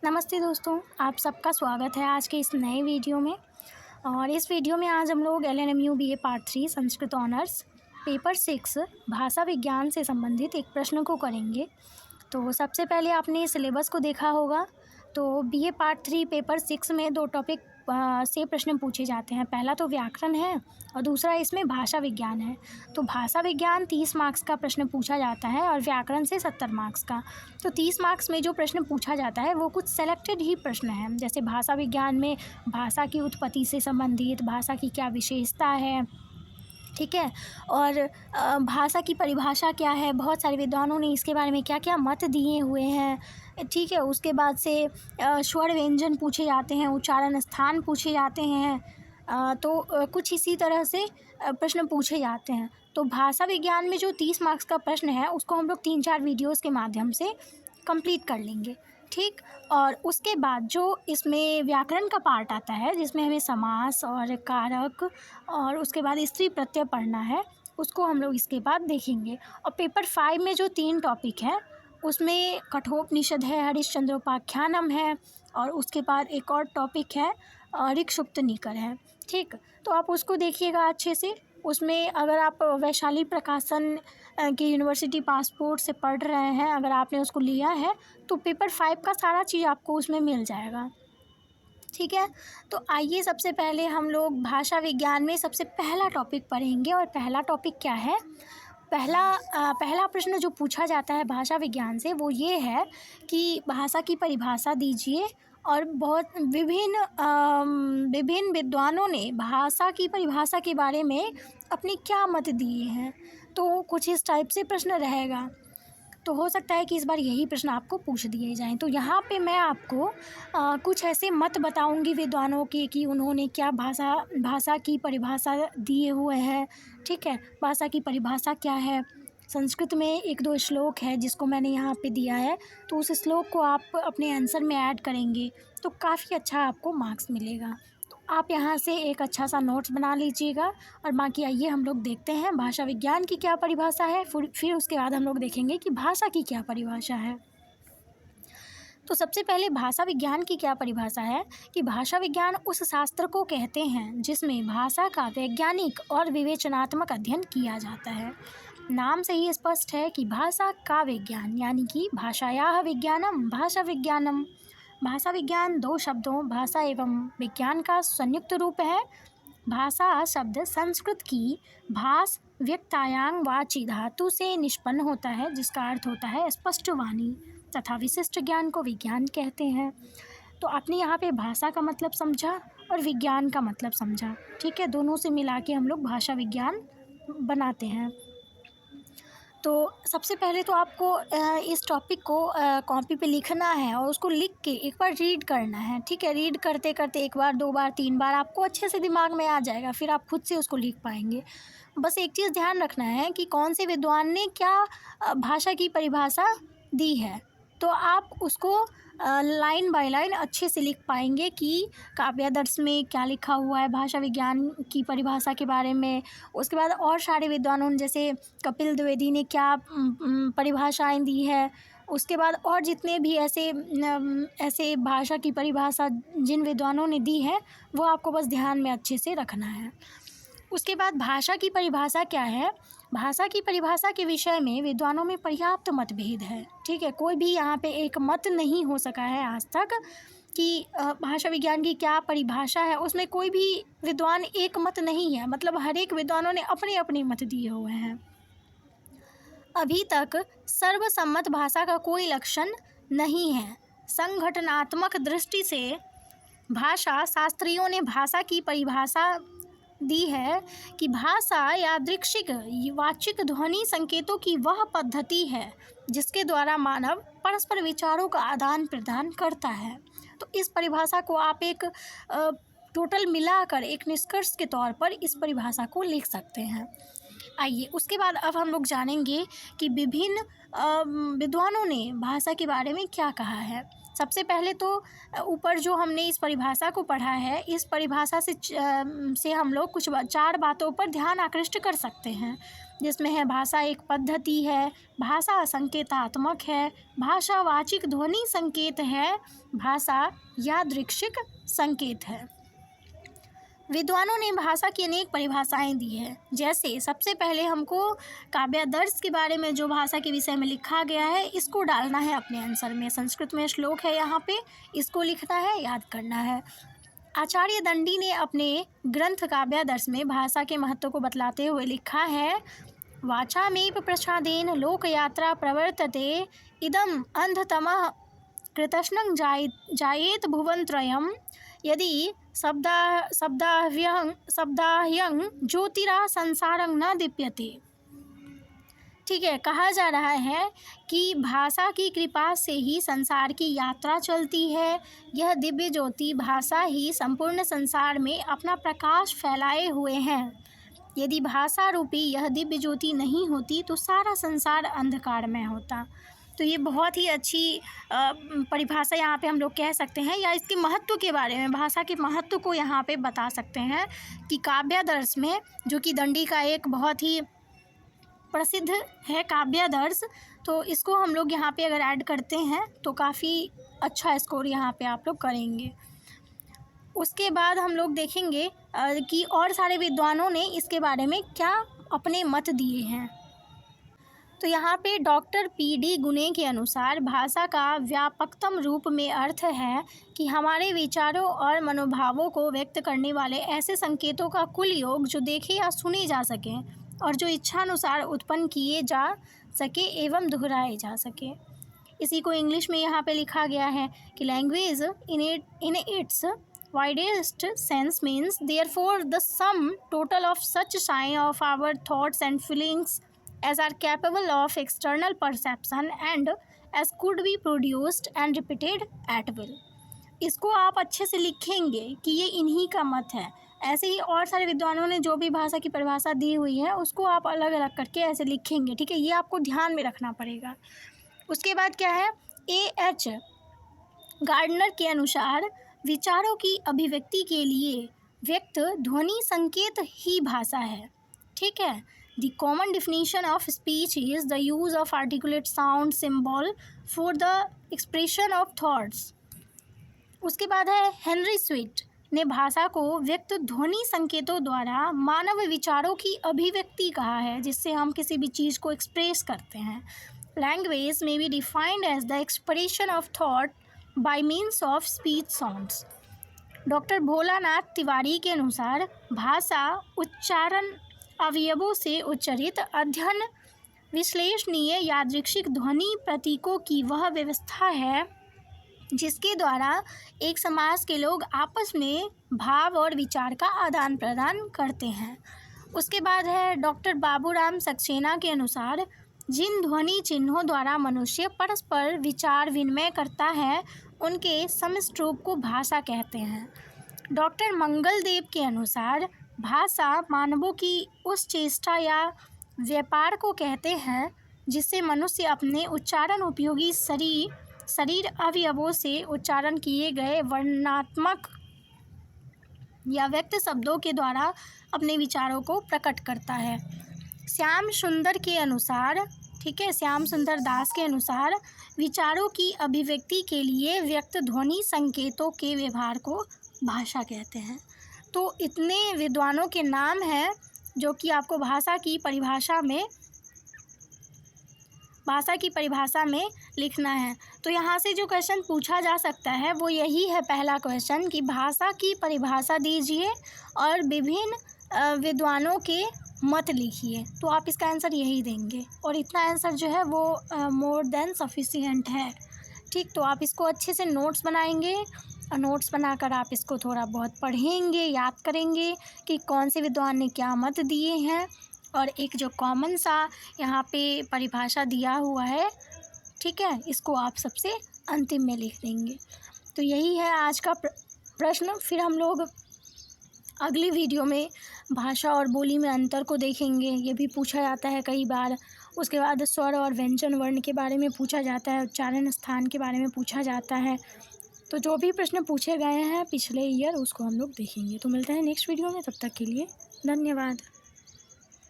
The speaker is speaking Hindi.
नमस्ते दोस्तों, आप सबका स्वागत है आज के इस नए वीडियो में। और इस वीडियो में आज हम लोग LNMU BA part 3 Sanskrit honours paper 6 भाषा विज्ञान से संबंधित एक प्रश्न को करेंगे। तो सबसे पहले आपने सिलेबस को देखा होगा। तो BA पार्ट 3 पेपर 6 में दो टॉपिक से प्रश्न पूछे जाते हैं। पहला तो व्याकरण है और दूसरा इसमें भाषा विज्ञान है। तो भाषा विज्ञान 30 मार्क्स का प्रश्न पूछा जाता है और व्याकरण से 70 मार्क्स का। तो 30 मार्क्स में जो प्रश्न पूछा जाता है वो कुछ सेलेक्टेड ही प्रश्न हैं। जैसे भाषा विज्ञान में भाषा की उत्पत्ति से संबंधित, भाषा की क्या विशेषता है, ठीक है, और भाषा की परिभाषा क्या है, बहुत सारे विद्वानों ने इसके बारे में क्या क्या मत दिए हुए हैं, ठीक है। उसके बाद से स्वर व्यंजन पूछे जाते हैं, उच्चारण स्थान पूछे जाते हैं। तो कुछ इसी तरह से प्रश्न पूछे जाते हैं। तो भाषा विज्ञान में जो 30 मार्क्स का प्रश्न है उसको हम लोग 3-4 वीडियोज़ के माध्यम से कंप्लीट कर लेंगे, ठीक। और उसके बाद जो इसमें व्याकरण का पार्ट आता है जिसमें हमें समास और कारक और उसके बाद स्त्री प्रत्यय पढ़ना है, उसको हम लोग इसके बाद देखेंगे। और पेपर 5 में जो 3 टॉपिक हैं उसमें कठोपनिषद है, हरिश्चंद्रोपाख्यानम है और उसके बाद एक और टॉपिक है ऋक्सुप्त निकर है, ठीक। तो आप उसको देखिएगा अच्छे से। उसमें अगर आप वैशाली प्रकाशन की यूनिवर्सिटी पासपोर्ट से पढ़ रहे हैं, अगर आपने उसको लिया है तो पेपर 5 का सारा चीज़ आपको उसमें मिल जाएगा, ठीक है। तो आइए सबसे पहले हम लोग भाषा विज्ञान में सबसे पहला टॉपिक पढ़ेंगे। और पहला टॉपिक क्या है? पहला प्रश्न जो पूछा जाता है भाषा विज्ञान से वो ये है कि भाषा की परिभाषा दीजिए। और बहुत विभिन्न विद्वानों ने भाषा की परिभाषा के बारे में अपने क्या मत दिए हैं। तो कुछ इस टाइप से प्रश्न रहेगा। तो हो सकता है कि इस बार यही प्रश्न आपको पूछ दिए जाएं। तो यहाँ पे मैं आपको कुछ ऐसे मत बताऊंगी विद्वानों के कि उन्होंने क्या भाषा की परिभाषा दिए हुए हैं, ठीक है। भाषा की परिभाषा क्या है। संस्कृत में 1-2 श्लोक है जिसको मैंने यहाँ पे दिया है, तो उस श्लोक को आप अपने आंसर में ऐड करेंगे तो काफ़ी अच्छा आपको मार्क्स मिलेगा। तो आप यहाँ से एक अच्छा सा नोट्स बना लीजिएगा। और बाकी आइए हम लोग देखते हैं भाषा विज्ञान की क्या परिभाषा है, फिर उसके बाद हम लोग देखेंगे कि भाषा की क्या परिभाषा है। तो सबसे पहले भाषा विज्ञान की क्या परिभाषा है कि भाषा विज्ञान उस शास्त्र को कहते हैं जिसमें भाषा का वैज्ञानिक और विवेचनात्मक अध्ययन किया जाता है। नाम से ही स्पष्ट है कि भाषा का विज्ञान यानी कि भाषायाः विज्ञानम भाषा विज्ञानम। भाषा विज्ञान 2 शब्दों भाषा एवं विज्ञान का संयुक्त रूप है। भाषा शब्द संस्कृत की भास व्यक्तायांग वाची धातु से निष्पन्न होता है जिसका अर्थ होता है स्पष्ट वाणी तथा विशिष्ट ज्ञान को विज्ञान कहते हैं। तो आपने यहाँ पे भाषा का मतलब समझा और विज्ञान का मतलब समझा, ठीक है। दोनों से मिला के हम लोग भाषा विज्ञान बनाते हैं। तो सबसे पहले तो आपको इस टॉपिक को कॉपी पे लिखना है और उसको लिख के एक बार रीड करना है, ठीक है। रीड करते करते 1 बार 2 बार 3 बार आपको अच्छे से दिमाग में आ जाएगा, फिर आप खुद से उसको लिख पाएंगे। बस एक चीज़ ध्यान रखना है कि कौन से विद्वान ने क्या भाषा की परिभाषा दी है, तो आप उसको लाइन बाय लाइन अच्छे से लिख पाएंगे कि काव्यादर्श में क्या लिखा हुआ है भाषा विज्ञान की परिभाषा के बारे में। उसके बाद और सारे विद्वानों ने जैसे कपिल द्विवेदी ने क्या परिभाषाएं दी है। उसके बाद और जितने भी ऐसे भाषा की परिभाषा जिन विद्वानों ने दी है वो आपको बस ध्यान में अच्छे से रखना है। उसके बाद भाषा की परिभाषा क्या है? भाषा की परिभाषा के विषय में विद्वानों में पर्याप्त मतभेद है, ठीक है। कोई भी यहाँ पे एक मत नहीं हो सका है आज तक कि भाषा विज्ञान की क्या परिभाषा है, उसमें कोई भी विद्वान एक मत नहीं है। मतलब हर एक विद्वानों ने अपने अपने मत दिए हुए हैं। अभी तक सर्वसम्मत भाषा का कोई लक्षण नहीं है। संगठनात्मक दृष्टि से भाषा शास्त्रियों ने भाषा की परिभाषा दी है कि भाषा यादृच्छिक वाचिक ध्वनि संकेतों की वह पद्धति है जिसके द्वारा मानव परस्पर विचारों का आदान प्रदान करता है। तो इस परिभाषा को आप एक टोटल मिलाकर एक निष्कर्ष के तौर पर इस परिभाषा को लिख सकते हैं। आइए उसके बाद अब हम लोग जानेंगे कि विभिन्न विद्वानों ने भाषा के बारे में क्या कहा है। सबसे पहले तो ऊपर जो हमने इस परिभाषा को पढ़ा है, इस परिभाषा से हम लोग कुछ 4 बातों पर ध्यान आकृष्ट कर सकते हैं। जिसमें है भाषा एक पद्धति है, भाषा संकेतात्मक है, भाषावाचिक ध्वनि संकेत है, भाषा यादृच्छिक संकेत है। विद्वानों ने भाषा की अनेक परिभाषाएं दी है। जैसे सबसे पहले हमको काव्यादर्श के बारे में जो भाषा के विषय में लिखा गया है इसको डालना है अपने आंसर में। संस्कृत में श्लोक है, यहाँ पे इसको लिखना है, याद करना है। आचार्य दंडी ने अपने ग्रंथ काव्यादर्श में भाषा के महत्व को बतलाते हुए लिखा है, वाचामेव प्रसादेन लोकयात्रा प्रवर्तते इदम अंधतमः कृतस्नं जायेत भुवनत्रयम् यदि शब्दाह्यं ज्योतिरा संसारं न दीप्यते। ठीक है, कहा जा रहा है कि भाषा की कृपा से ही संसार की यात्रा चलती है। यह दिव्य ज्योति भाषा ही संपूर्ण संसार में अपना प्रकाश फैलाए हुए हैं। यदि भाषा रूपी यह दिव्य ज्योति नहीं होती तो सारा संसार अंधकार में होता। तो ये बहुत ही अच्छी परिभाषा यहाँ पे हम लोग कह सकते हैं, या इसके महत्व के बारे में, भाषा के महत्व को यहाँ पे बता सकते हैं कि काव्यादर्श में, जो कि दंडी का एक बहुत ही प्रसिद्ध है काव्यादर्श, तो इसको हम लोग यहाँ पे अगर ऐड करते हैं तो काफ़ी अच्छा स्कोर यहाँ पे आप लोग करेंगे। उसके बाद हम लोग देखेंगे कि और सारे विद्वानों ने इसके बारे में क्या अपने मत दिए हैं। तो यहाँ पे डॉक्टर पी.डी. गुने के अनुसार भाषा का व्यापकतम रूप में अर्थ है कि हमारे विचारों और मनोभावों को व्यक्त करने वाले ऐसे संकेतों का कुल योग जो देखे या सुने जा सके और जो इच्छानुसार उत्पन्न किए जा सके एवं दोहराए जा सके। इसी को इंग्लिश में यहाँ पे लिखा गया है कि language in its widest sense means therefore the sum total of such sign of our thoughts and feelings as are capable of external perception and as could be produced and repeated at will। इसको आप अच्छे से लिखेंगे कि ये इन्हीं का मत है। ऐसे ही और सारे विद्वानों ने जो भी भाषा की परिभाषा दी हुई है उसको आप अलग अलग करके ऐसे लिखेंगे। ठीक है, ये आपको ध्यान में रखना पड़ेगा। उसके बाद क्या है, A.H. गार्डनर के अनुसार विचारों की अभिव्यक्ति के लिए व्यक्त ध्वनि संकेत ही भाषा है। ठीक है, the common definition of speech is the use of articulate sound symbol for the expression of thoughts. उसके बाद है हेनरी स्वीट ने भाषा को व्यक्त ध्वनि संकेतों द्वारा मानव विचारों की अभिव्यक्ति कहा है, जिससे हम किसी भी चीज़ को एक्सप्रेस करते हैं। Language may be defined as the expression of thought by means of speech sounds. Doctor Bholanath Tiwari के अनुसार भाषा उच्चारण अवयवों से उच्चरित अध्ययन विश्लेषणीय यादृच्छिक ध्वनि प्रतीकों की वह व्यवस्था है जिसके द्वारा एक समाज के लोग आपस में भाव और विचार का आदान प्रदान करते हैं। उसके बाद है डॉक्टर बाबूराम सक्सेना के अनुसार जिन ध्वनि चिन्हों द्वारा मनुष्य परस्पर विचार विनिमय करता है उनके समस्त रूप को भाषा कहते हैं। डॉक्टर मंगलदेव के अनुसार भाषा मानवों की उस चेष्टा या व्यापार को कहते हैं जिससे मनुष्य अपने उच्चारण उपयोगी शरीर अवयवों से उच्चारण किए गए वर्णनात्मक या व्यक्त शब्दों के द्वारा अपने विचारों को प्रकट करता है। श्याम सुंदर के अनुसार, ठीक है, श्याम सुंदर दास के अनुसार विचारों की अभिव्यक्ति के लिए व्यक्त ध्वनि संकेतों के व्यवहार को भाषा कहते हैं। तो इतने विद्वानों के नाम हैं जो कि आपको भाषा की परिभाषा में लिखना है। तो यहाँ से जो क्वेश्चन पूछा जा सकता है वो यही है, पहला क्वेश्चन, कि भाषा की परिभाषा दीजिए और विभिन्न विद्वानों के मत लिखिए। तो आप इसका आंसर यही देंगे और इतना आंसर जो है वो मोर देन सफिशिएंट है। ठीक, तो आप इसको अच्छे से नोट्स बनाएंगे और नोट्स बनाकर आप इसको थोड़ा बहुत पढ़ेंगे, याद करेंगे कि कौन से विद्वान ने क्या मत दिए हैं, और एक जो कॉमन सा यहाँ पे परिभाषा दिया हुआ है, ठीक है, इसको आप सबसे अंतिम में लिख देंगे। तो यही है आज का प्रश्न। फिर हम लोग अगली वीडियो में भाषा और बोली में अंतर को देखेंगे, ये भी पूछा जाता है कई बार। उसके बाद स्वर और व्यंजन वर्ण के बारे में पूछा जाता है, उच्चारण स्थान के बारे में पूछा जाता है। तो जो भी प्रश्न पूछे गए हैं पिछले ईयर उसको हम लोग देखेंगे। तो मिलते हैं नेक्स्ट वीडियो में, तब तक के लिए धन्यवाद।